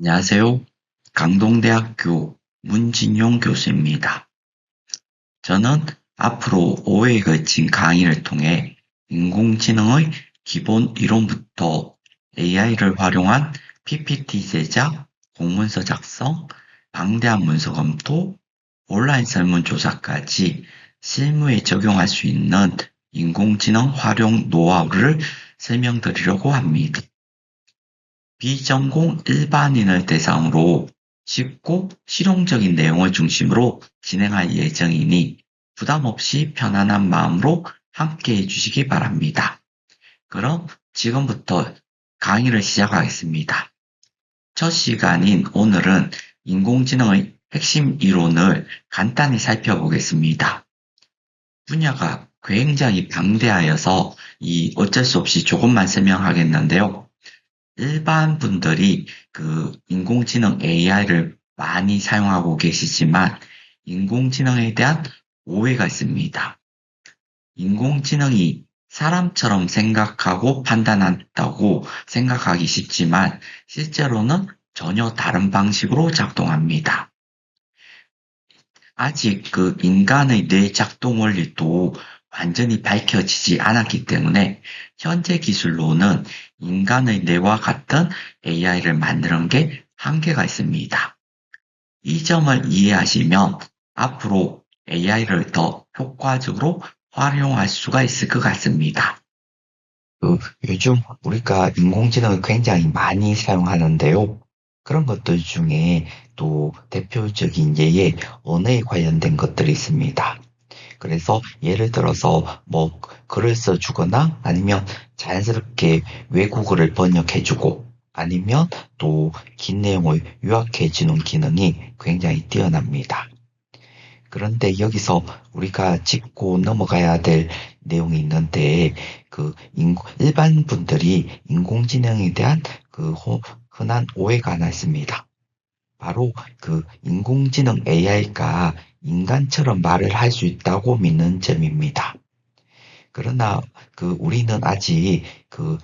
안녕하세요. 강동대학교 문진용 교수입니다. 저는 앞으로 5회에 걸친 강의를 통해 인공지능의 기본 이론부터 AI를 활용한 PPT 제작, 공문서 작성, 방대한 문서 검토, 온라인 설문조사까지 실무에 적용할 수 있는 인공지능 활용 노하우를 설명드리려고 합니다. 비전공 일반인을 대상으로 쉽고 실용적인 내용을 중심으로 진행할 예정이니 부담 없이 편안한 마음으로 함께 해주시기 바랍니다. 그럼 지금부터 강의를 시작하겠습니다. 첫 시간인 오늘은 인공지능의 핵심 이론을 간단히 살펴보겠습니다. 분야가 굉장히 방대하여서 어쩔 수 없이 조금만 설명하겠는데요. 일반 분들이 인공지능 AI를 많이 사용하고 계시지만 인공지능에 대한 오해가 있습니다. 인공지능이 사람처럼 생각하고 판단한다고 생각하기 쉽지만 실제로는 전혀 다른 방식으로 작동합니다. 아직 인간의 뇌 작동 원리도 완전히 밝혀지지 않았기 때문에 현재 기술로는 인간의 뇌와 같은 AI를 만드는 게 한계가 있습니다. 이 점을 이해하시면 앞으로 AI를 더 효과적으로 활용할 수가 있을 것 같습니다. 요즘 우리가 인공지능을 굉장히 많이 사용하는데요. 그런 것들 중에 또 대표적인 예의 언어에 관련된 것들이 있습니다. 그래서 예를 들어서 글을 써주거나 아니면 자연스럽게 외국어를 번역해주고 아니면 또 긴 내용을 요약해주는 기능이 굉장히 뛰어납니다. 그런데 여기서 우리가 짚고 넘어가야 될 내용이 있는데 일반 분들이 인공지능에 대한 흔한 오해가 하나 있습니다. 바로 인공지능 AI가 인간처럼 말을 할 수 있다고 믿는 점입니다. 그러나 우리는 아직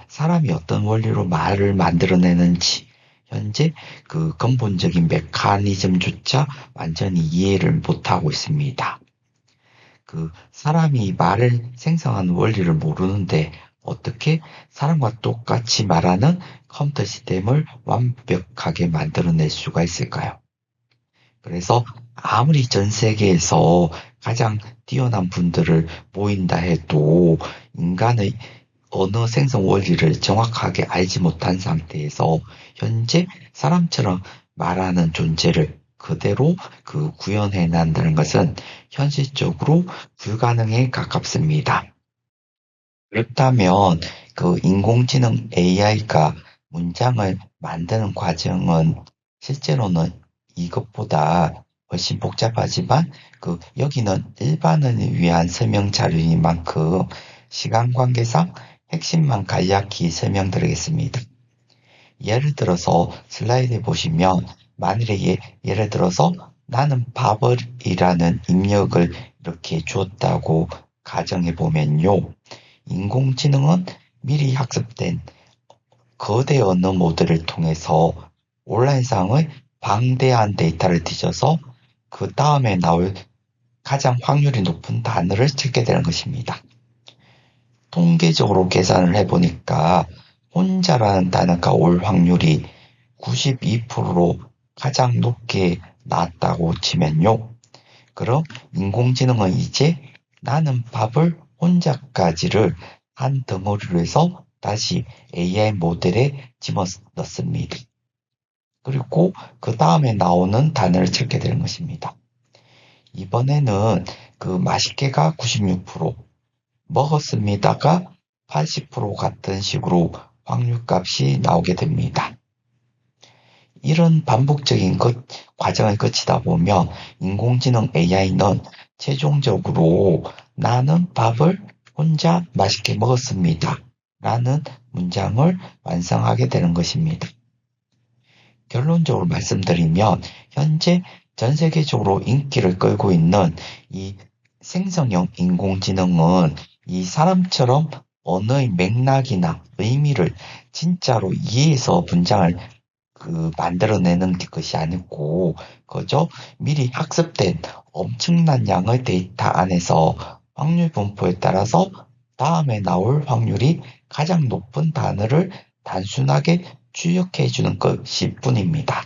사람이 어떤 원리로 말을 만들어내는지 현재 근본적인 메커니즘조차 완전히 이해를 못하고 있습니다. 사람이 말을 생성하는 원리를 모르는데 어떻게 사람과 똑같이 말하는 컴퓨터 시스템을 완벽하게 만들어낼 수가 있을까요? 그래서 아무리 전 세계에서 가장 뛰어난 분들을 모인다 해도 인간의 언어 생성 원리를 정확하게 알지 못한 상태에서 현재 사람처럼 말하는 존재를 그대로 구현해 난다는 것은 현실적으로 불가능에 가깝습니다. 그렇다면 인공지능 AI가 문장을 만드는 과정은 실제로는 이것보다 훨씬 복잡하지만 여기는 일반인을 위한 설명 자료인 만큼 시간 관계상 핵심만 간략히 설명드리겠습니다. 예를 들어서 슬라이드에 보시면 만일에 예를 들어서 나는 바벌이라는 입력을 이렇게 주었다고 가정해 보면요. 인공지능은 미리 학습된 거대 언어 모델을 통해서 온라인상의 방대한 데이터를 뒤져서 그 다음에 나올 가장 확률이 높은 단어를 찾게 되는 것입니다. 통계적으로 계산을 해보니까 혼자라는 단어가 올 확률이 92%로 가장 높게 나왔다고 치면요. 그럼 인공지능은 이제 나는 밥을 혼자까지를 한 덩어리로 해서 다시 AI 모델에 집어넣습니다. 그리고 그 다음에 나오는 단어를 찾게 되는 것입니다. 이번에는 맛있게가 96%, 먹었습니다가 80% 같은 식으로 확률값이 나오게 됩니다. 이런 반복적인 과정을 거치다 보면 인공지능 AI는 최종적으로 나는 밥을 혼자 맛있게 먹었습니다. 라는 문장을 완성하게 되는 것입니다. 결론적으로 말씀드리면 현재 전 세계적으로 인기를 끌고 있는 이 생성형 인공지능은 이 사람처럼 언어의 맥락이나 의미를 진짜로 이해해서 문장을 만들어내는 것이 아니고 그저 미리 학습된 엄청난 양의 데이터 안에서 확률 분포에 따라서 다음에 나올 확률이 가장 높은 단어를 단순하게 출력해 주는 것일 뿐입니다.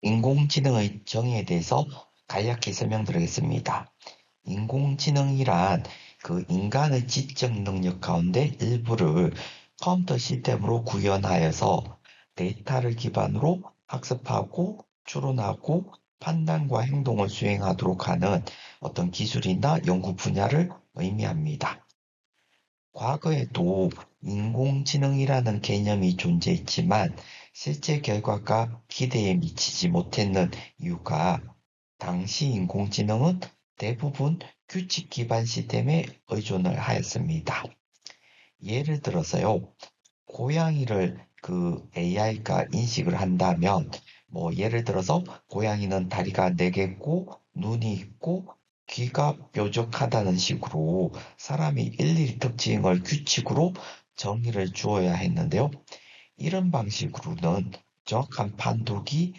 인공지능의 정의에 대해서 간략히 설명드리겠습니다. 인공지능이란 인간의 지적 능력 가운데 일부를 컴퓨터 시스템으로 구현하여서 데이터를 기반으로 학습하고 추론하고 판단과 행동을 수행하도록 하는 어떤 기술이나 연구 분야를 의미합니다. 과거에도 인공지능이라는 개념이 존재했지만 실제 결과가 기대에 미치지 못했는 이유가 당시 인공지능은 대부분 규칙 기반 시스템에 의존을 하였습니다. 예를 들어서요, 고양이를 AI가 인식을 한다면, 예를 들어서 고양이는 다리가 4개고 눈이 있고 귀가 뾰족하다는 식으로 사람이 일일이 특징을 규칙으로 정의를 주어야 했는데요. 이런 방식으로는 정확한 판독이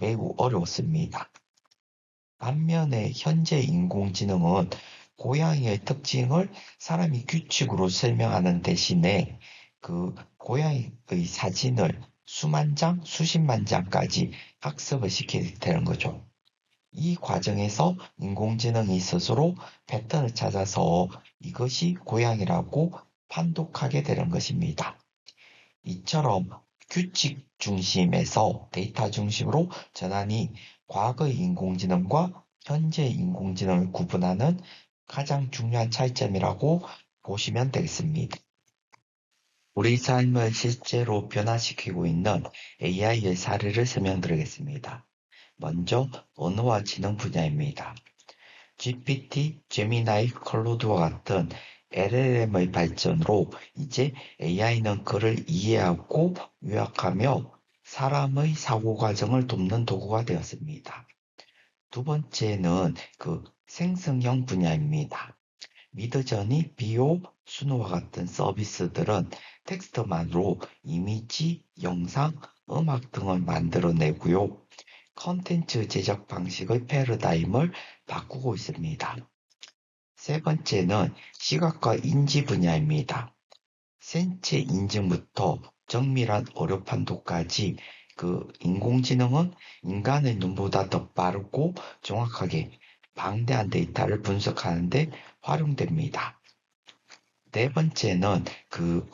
매우 어려웠습니다. 반면에 현재 인공지능은 고양이의 특징을 사람이 규칙으로 설명하는 대신에 고양이의 사진을 수만 장, 수십만 장까지 학습을 시키게 되는 거죠. 이 과정에서 인공지능이 스스로 패턴을 찾아서 이것이 고양이라고 판독하게 되는 것입니다. 이처럼 규칙 중심에서 데이터 중심으로 전환이 과거의 인공지능과 현재 인공지능을 구분하는 가장 중요한 차이점이라고 보시면 되겠습니다. 우리 삶을 실제로 변화시키고 있는 AI의 사례를 설명드리겠습니다. 먼저 언어와 지능 분야입니다. GPT, 제미나이, 클로드와 같은 LLM의 발전으로 이제 AI는 글을 이해하고 요약하며 사람의 사고 과정을 돕는 도구가 되었습니다. 두 번째는 생성형 분야입니다. 미드저니, 비오, 수노와 같은 서비스들은 텍스트만으로 이미지, 영상, 음악 등을 만들어내고요. 컨텐츠 제작 방식의 패러다임을 바꾸고 있습니다. 세 번째는 시각과 인지 분야입니다. 생체 인증부터 정밀한 어뢰 판독까지 인공지능은 인간의 눈보다 더 빠르고 정확하게 방대한 데이터를 분석하는 데 활용됩니다. 네 번째는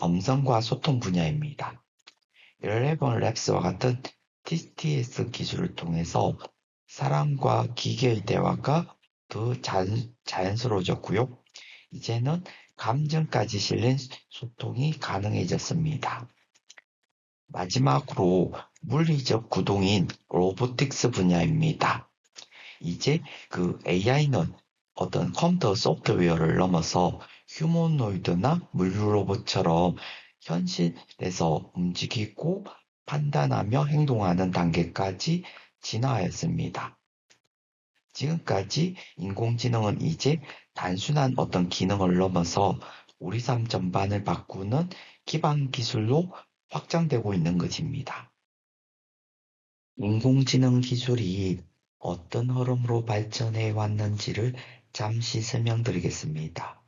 음성과 소통 분야입니다. 11랩스와 같은 TTS 기술을 통해서 사람과 기계의 대화가 더 자연스러워졌고요. 이제는 감정까지 실린 소통이 가능해졌습니다. 마지막으로 물리적 구동인 로보틱스 분야입니다. 이제 AI는 어떤 컴퓨터 소프트웨어를 넘어서 휴머노이드나 물류 로봇처럼 현실에서 움직이고 판단하며 행동하는 단계까지 진화하였습니다. 지금까지 인공지능은 이제 단순한 어떤 기능을 넘어서 우리 삶 전반을 바꾸는 기반 기술로 확장되고 있는 것입니다. 인공지능 기술이 어떤 흐름으로 발전해 왔는지를 잠시 설명드리겠습니다.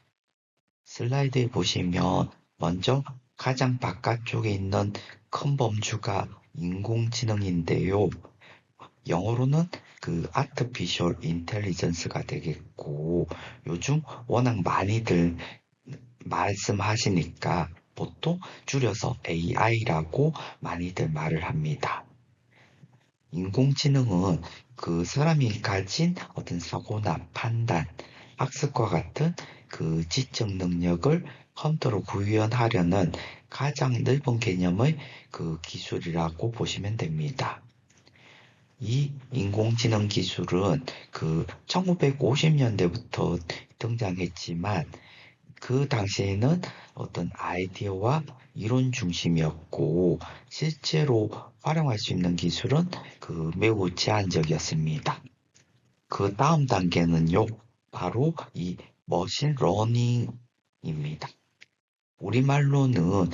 슬라이드에 보시면 먼저 가장 바깥쪽에 있는 큰 범주가 인공지능인데요. 영어로는 Artificial Intelligence가 되겠고, 요즘 워낙 많이들 말씀하시니까 보통 줄여서 AI라고 많이들 말을 합니다. 인공지능은 사람이 가진 어떤 사고나 판단, 학습과 같은 지적 능력을 컴퓨터로 구현하려는 가장 넓은 개념의 기술이라고 보시면 됩니다. 이 인공지능 기술은 1950년대부터 등장했지만 그 당시에는 어떤 아이디어와 이론 중심이었고 실제로 활용할 수 있는 기술은 매우 제한적이었습니다. 그 다음 단계는요, 바로 이 머신 러닝입니다. 우리말로는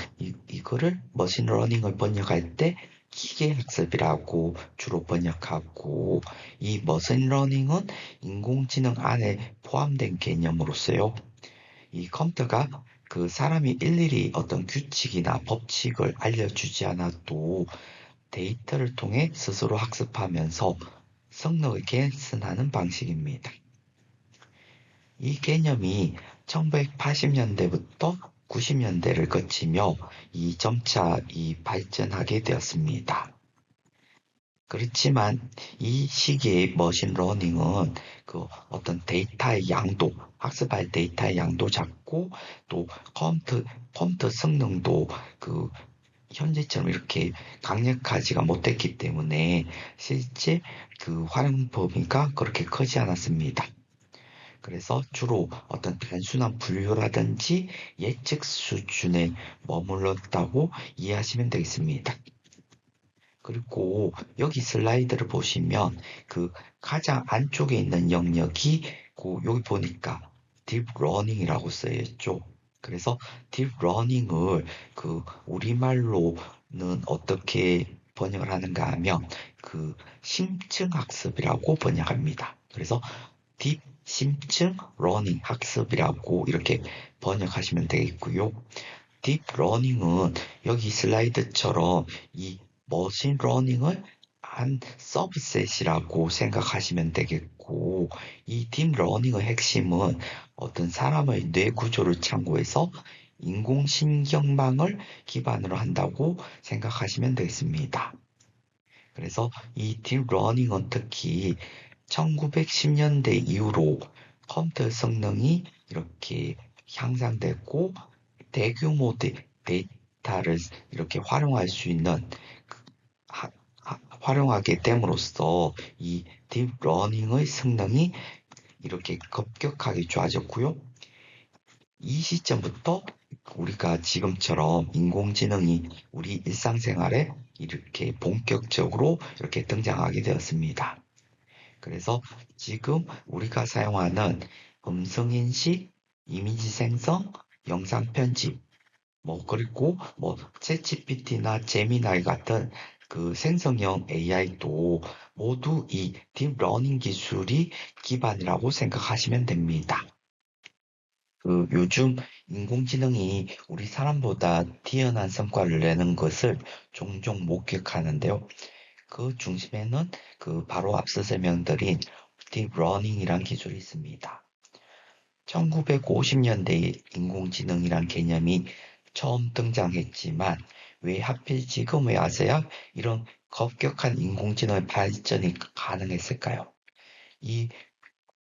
이거를 머신 러닝을 번역할 때 기계학습이라고 주로 번역하고, 이 머신러닝은 인공지능 안에 포함된 개념으로서요. 이 컴퓨터가 그 사람이 일일이 어떤 규칙이나 법칙을 알려주지 않아도 데이터를 통해 스스로 학습하면서 성능을 개선하는 방식입니다. 이 개념이 1980년대부터 90년대를 거치며 이 점차 발전하게 되었습니다. 그렇지만 이 시기의 머신러닝은 그 어떤 데이터의 양도, 학습할 데이터의 양도 작고 또 컴퓨터 성능도 그 현재처럼 이렇게 강력하지가 못했기 때문에 실제 그 활용 범위가 그렇게 크지 않았습니다. 그래서 주로 어떤 단순한 분류라든지 예측 수준에 머물렀다고 이해하시면 되겠습니다. 그리고 여기 슬라이드를 보시면 그 가장 안쪽에 있는 영역이 여기 보니까 딥러닝이라고 쓰여있죠. 그래서 딥러닝을 그 우리말로는 어떻게 번역을 하는가 하면 그 심층 학습이라고 번역합니다. 그래서 딥 심층 러닝 학습이라고 이렇게 번역하시면 되겠고요. 딥러닝은 여기 슬라이드처럼 이 머신러닝을 한 서브셋이라고 생각하시면 되겠고, 이 딥러닝의 핵심은 어떤 사람의 뇌 구조를 참고해서 인공신경망을 기반으로 한다고 생각하시면 되겠습니다. 그래서 이 딥러닝은 특히 1910년대 이후로 컴퓨터 성능이 이렇게 향상됐고 대규모 데이터를 이렇게 활용할 수 있는 활용하게 됨으로써 이 딥러닝의 성능이 이렇게 급격하게 좋아졌고요. 이 시점부터 우리가 지금처럼 인공지능이 우리 일상생활에 이렇게 본격적으로 이렇게 등장하게 되었습니다. 그래서 지금 우리가 사용하는 음성인식, 이미지 생성, 영상 편집, 그리고 챗GPT나 제미나이 같은 그 생성형 AI도 모두 이 딥러닝 기술이 기반이라고 생각하시면 됩니다. 요즘 인공지능이 우리 사람보다 뛰어난 성과를 내는 것을 종종 목격하는데요. 그 중심에는 바로 앞서 설명드린 딥러닝이란 기술이 있습니다. 1950년대에 인공지능이란 개념이 처음 등장했지만 왜 하필 지금에 와서야 이런 급격한 인공지능 발전이 가능했을까요? 이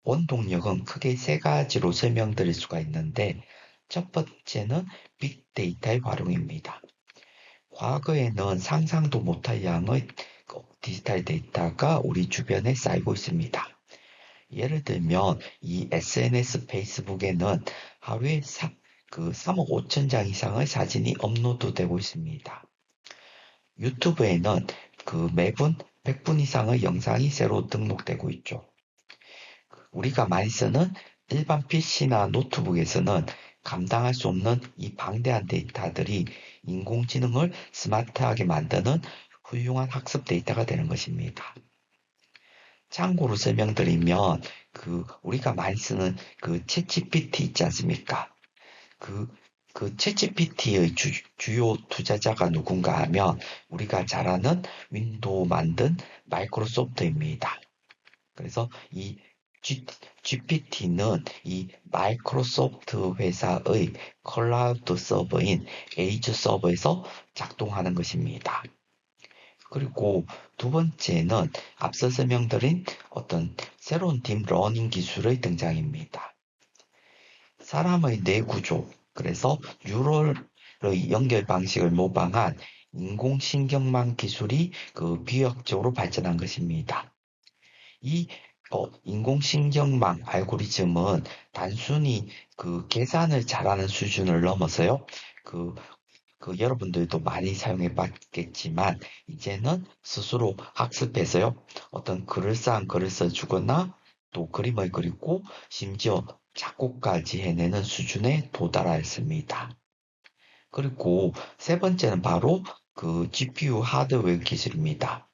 원동력은 크게 세 가지로 설명드릴 수가 있는데 첫 번째는 빅데이터의 활용입니다. 과거에는 상상도 못할 양의 디지털 데이터가 우리 주변에 쌓이고 있습니다. 예를 들면 이 SNS 페이스북에는 하루에 3억 5천 장 이상의 사진이 업로드되고 있습니다. 유튜브에는 매분 100분 이상의 영상이 새로 등록되고 있죠. 우리가 많이 쓰는 일반 PC나 노트북에서는 감당할 수 없는 이 방대한 데이터들이 인공지능을 스마트하게 만드는 훌륭한 학습 데이터가 되는 것입니다. 참고로 설명드리면 우리가 많이 쓰는 챗GPT 있지 않습니까? 챗GPT의 주요 투자자가 누군가 하면 우리가 잘 아는 윈도우 만든 마이크로소프트입니다. 그래서 이 GPT는 이 마이크로소프트 회사의 클라우드 서버인 에이즈 서버에서 작동하는 것입니다. 그리고 두 번째는 앞서 설명드린 어떤 새로운 딥러닝 기술의 등장입니다. 사람의 뇌 구조, 그래서 뉴럴의 연결 방식을 모방한 인공신경망 기술이 비약적으로 발전한 것입니다. 이 인공신경망 알고리즘은 단순히 계산을 잘하는 수준을 넘어서요. 여러분들도 많이 사용해 봤겠지만 이제는 스스로 학습해서요. 어떤 그럴싸한 글을 써주거나 또 그림을 그리고 심지어 작곡까지 해내는 수준에 도달하였습니다. 그리고 세 번째는 바로 그 GPU 하드웨어 기술입니다.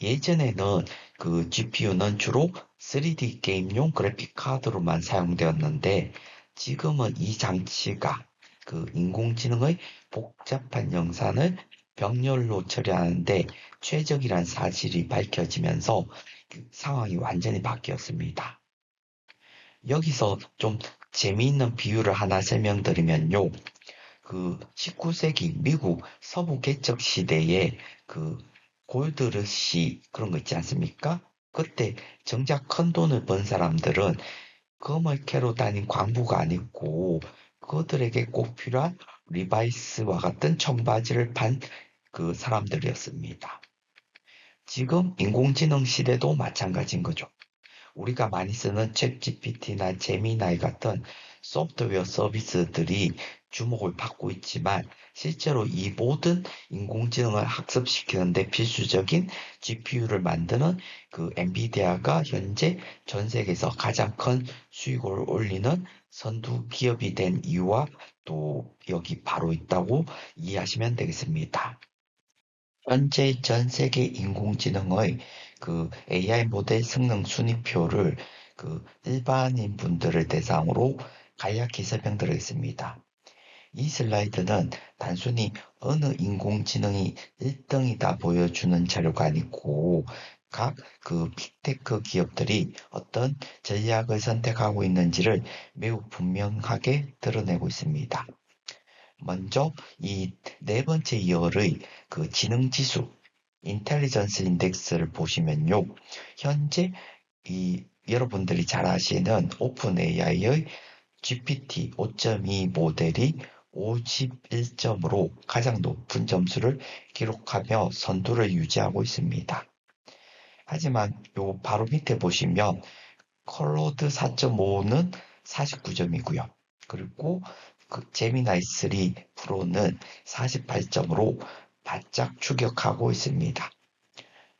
예전에는 그 GPU는 주로 3D 게임용 그래픽 카드로만 사용되었는데 지금은 이 장치가 그 인공지능의 복잡한 영상을 병렬로 처리하는데 최적이란 사실이 밝혀지면서 그 상황이 완전히 바뀌었습니다. 여기서 좀 재미있는 비유를 하나 설명드리면요. 그 19세기 미국 서부 개척 시대에 그 골드러시 그런 거 있지 않습니까? 그때 정작 큰 돈을 번 사람들은 금을 캐러 다닌 광부가 아니고 그들에게 꼭 필요한 리바이스와 같은 청바지를 판 그 사람들이었습니다. 지금 인공지능 시대도 마찬가지인 거죠. 우리가 많이 쓰는 챗GPT나 제미나이 같은 소프트웨어 서비스들이 주목을 받고 있지만 실제로 이 모든 인공지능을 학습시키는데 필수적인 GPU를 만드는 그 엔비디아가 현재 전 세계에서 가장 큰 수익을 올리는 선두 기업이 된 이유와 또 여기 바로 있다고 이해하시면 되겠습니다. 현재 전 세계 인공지능의 그 AI 모델 성능 순위표를 그 일반인 분들을 대상으로 간략히 설명드리겠습니다. 이 슬라이드는 단순히 어느 인공지능이 1등이다 보여주는 자료가 아니고 각 그 빅테크 기업들이 어떤 전략을 선택하고 있는지를 매우 분명하게 드러내고 있습니다. 먼저 이 네 번째 이어의 그 지능 지수, 인텔리전스 인덱스를 보시면요. 현재 이 여러분들이 잘 아시는 오픈 AI의 GPT 5.2 모델이 51점으로 가장 높은 점수를 기록하며 선두를 유지하고 있습니다. 하지만 요 바로 밑에 보시면 컬로드 4.5는 49점이고요. 그리고 그 제미나이 3 프로는 48점으로 바짝 추격하고 있습니다.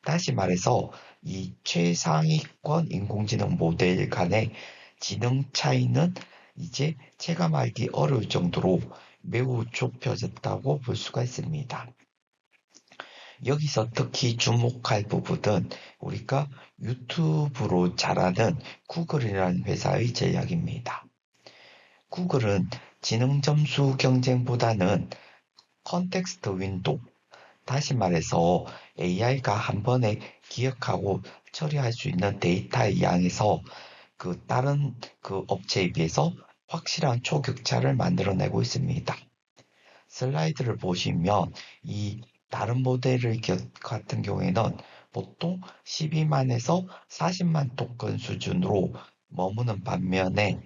다시 말해서 이 최상위권 인공지능 모델 간의 지능 차이는 이제 체감하기 어려울 정도로 매우 좁혀졌다고 볼 수가 있습니다. 여기서 특히 주목할 부분은 우리가 유튜브로 잘하는 구글이라는 회사의 전략입니다. 구글은 지능 점수 경쟁보다는 컨텍스트 윈도우, 다시 말해서 AI가 한 번에 기억하고 처리할 수 있는 데이터의 양에서 그 다른 그 업체에 비해서 확실한 초격차를 만들어내고 있습니다. 슬라이드를 보시면 이 다른 모델을 같은 경우에는 보통 12만에서 40만 토큰 수준으로 머무는 반면에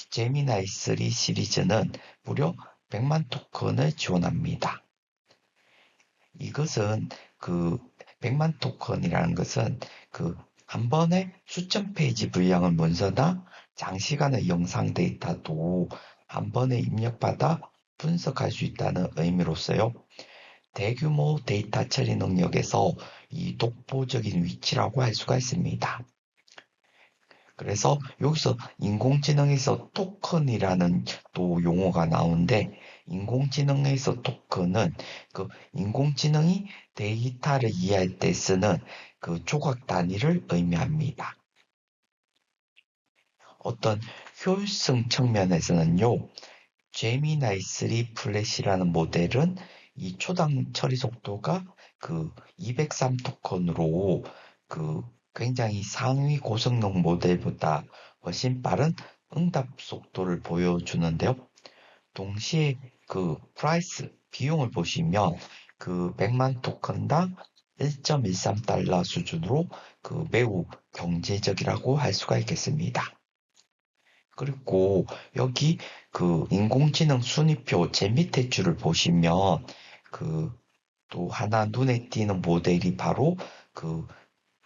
제미나이 3 시리즈는 무려 100만 토큰을 지원합니다. 이것은 그 100만 토큰이라는 것은 그 한 번에 수천 페이지 분량의 문서나 장시간의 영상 데이터도 한 번에 입력받아 분석할 수 있다는 의미로서요. 대규모 데이터 처리 능력에서 이 독보적인 위치라고 할 수가 있습니다. 그래서 여기서 인공지능에서 토큰이라는 또 용어가 나오는데 인공지능에서 토큰은 그 인공지능이 데이터를 이해할 때 쓰는 그 조각 단위를 의미합니다. 어떤 효율성 측면에서는요. 제미나이 3 플래시라는 모델은 이 초당 처리 속도가 그 203 토큰으로 그 굉장히 상위 고성능 모델보다 훨씬 빠른 응답 속도를 보여주는데요. 동시에 그 프라이스, 비용을 보시면 그 100만 토큰당 1.13달러 수준으로 그 매우 경제적이라고 할 수가 있겠습니다. 그리고 여기 그 인공지능 순위표 제 밑에 줄을 보시면 그 또 하나 눈에 띄는 모델이 바로 그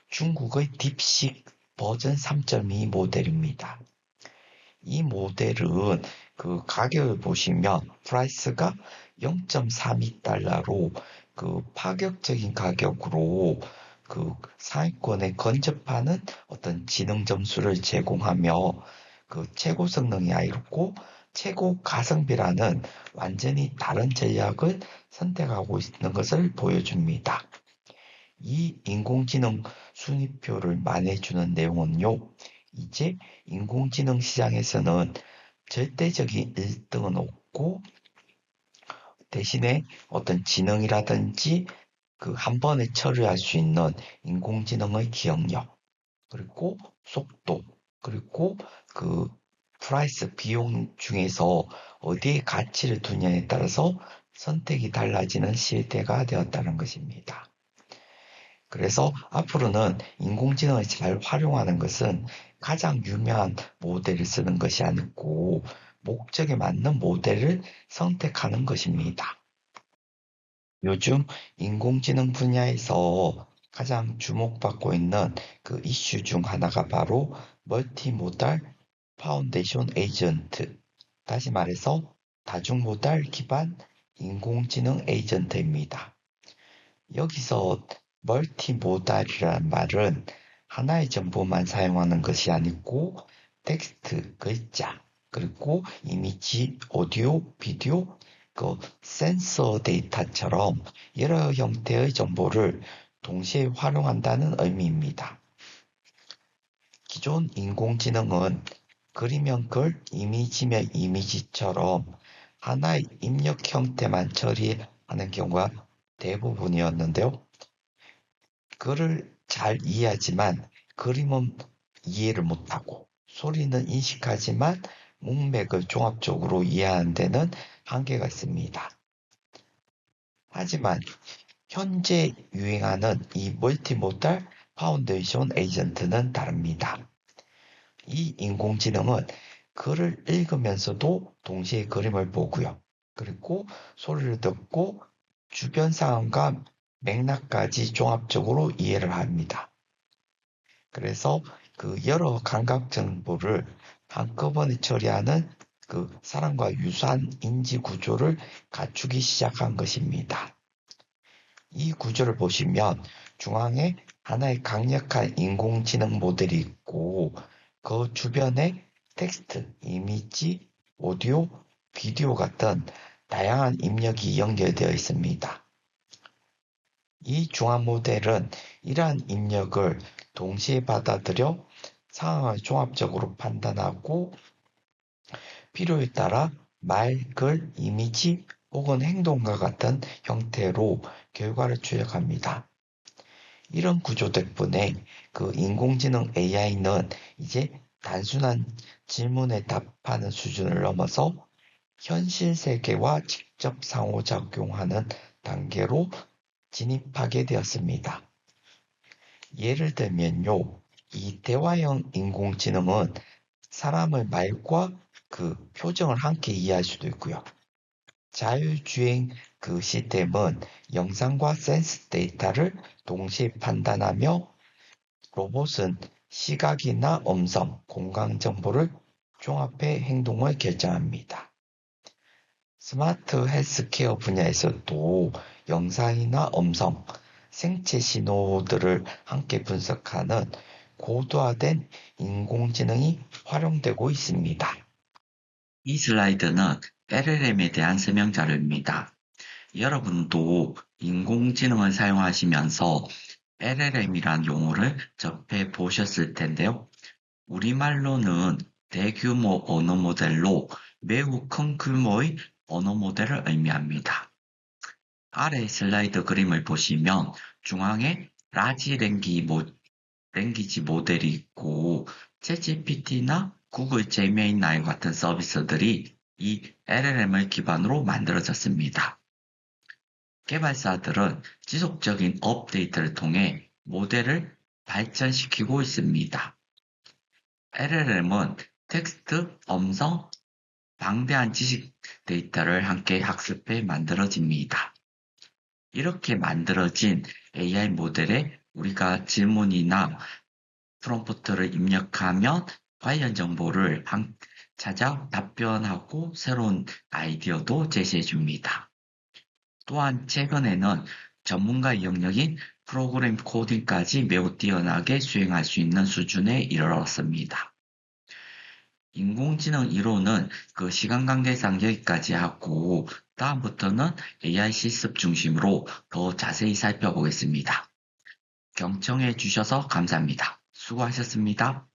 중국의 딥식 버전 3.2 모델입니다. 이 모델은 그 가격을 보시면 프라이스가 0.32달러로 그 파격적인 가격으로 그 상위권에 근접하는 어떤 지능 점수를 제공하며 그 최고 성능이 아니고 최고 가성비라는 완전히 다른 전략을 선택하고 있는 것을 보여줍니다. 이 인공지능 순위표를 말해주는 내용은요, 이제 인공지능 시장에서는 절대적인 1등은 없고, 대신에 어떤 지능이라든지 그 한 번에 처리할 수 있는 인공지능의 기억력, 그리고 속도, 그리고 그 프라이스 비용 중에서 어디에 가치를 두냐에 따라서 선택이 달라지는 시대가 되었다는 것입니다. 그래서 앞으로는 인공지능을 잘 활용하는 것은 가장 유명한 모델을 쓰는 것이 아니고 목적에 맞는 모델을 선택하는 것입니다. 요즘 인공지능 분야에서 가장 주목받고 있는 그 이슈 중 하나가 바로 멀티모달 파운데이션 에이전트, 다시 말해서 다중모달 기반 인공지능 에이전트입니다. 여기서 멀티모달이라는 말은 하나의 정보만 사용하는 것이 아니고 텍스트, 글자, 그리고 이미지, 오디오, 비디오, 그 센서 데이터처럼 여러 형태의 정보를 동시에 활용한다는 의미입니다. 기존 인공지능은 글이면 글, 이미지면 이미지처럼 하나의 입력 형태만 처리하는 경우가 대부분이었는데요. 글을 잘 이해하지만 그림은 이해를 못하고 소리는 인식하지만 문맥을 종합적으로 이해하는 데는 한계가 있습니다. 하지만 현재 유행하는 이 멀티모달 파운데이션 에이전트는 다릅니다. 이 인공지능은 글을 읽으면서도 동시에 그림을 보고요. 그리고 소리를 듣고 주변 상황과 맥락까지 종합적으로 이해를 합니다. 그래서 그 여러 감각 정보를 한꺼번에 처리하는 그 사람과 유사한 인지 구조를 갖추기 시작한 것입니다. 이 구조를 보시면 중앙에 하나의 강력한 인공지능 모델이 있고 그 주변에 텍스트, 이미지, 오디오, 비디오 같은 다양한 입력이 연결되어 있습니다. 이 중앙 모델은 이러한 입력을 동시에 받아들여 상황을 종합적으로 판단하고 필요에 따라 말, 글, 이미지 혹은 행동과 같은 형태로 결과를 출력합니다. 이런 구조 덕분에 그 인공지능 AI는 이제 단순한 질문에 답하는 수준을 넘어서 현실 세계와 직접 상호작용하는 단계로 진입하게 되었습니다. 예를 들면요, 이 대화형 인공지능은 사람의 말과 그 표정을 함께 이해할 수도 있고요. 자율주행 그 시스템은 영상과 센스 데이터를 동시에 판단하며 로봇은 시각이나 음성, 공간 정보를 종합해 행동을 결정합니다. 스마트 헬스케어 분야에서도 영상이나 음성, 생체 신호들을 함께 분석하는 고도화된 인공지능이 활용되고 있습니다. 이 슬라이드는 LLM에 대한 설명 자료입니다. 여러분도 인공지능을 사용하시면서 LLM이란 용어를 접해 보셨을 텐데요. 우리말로는 대규모 언어 모델로 매우 큰 규모의 언어 모델을 의미합니다. 아래 슬라이드 그림을 보시면 중앙에 라지 랭귀지 모델이 있고 챗GPT나 구글 제미나이 같은 서비스들이 이 LLM을 기반으로 만들어졌습니다. 개발사들은 지속적인 업데이트를 통해 모델을 발전시키고 있습니다. LLM은 텍스트, 음성, 방대한 지식 데이터를 함께 학습해 만들어집니다. 이렇게 만들어진 AI 모델에 우리가 질문이나 프롬프트를 입력하면 관련 정보를 찾아 답변하고 새로운 아이디어도 제시해 줍니다. 또한 최근에는 전문가 영역인 프로그램 코딩까지 매우 뛰어나게 수행할 수 있는 수준에 이르렀습니다. 인공지능 이론은 그 시간 관계상 여기까지 하고 다음부터는 AI 실습 중심으로 더 자세히 살펴보겠습니다. 경청해 주셔서 감사합니다. 수고하셨습니다.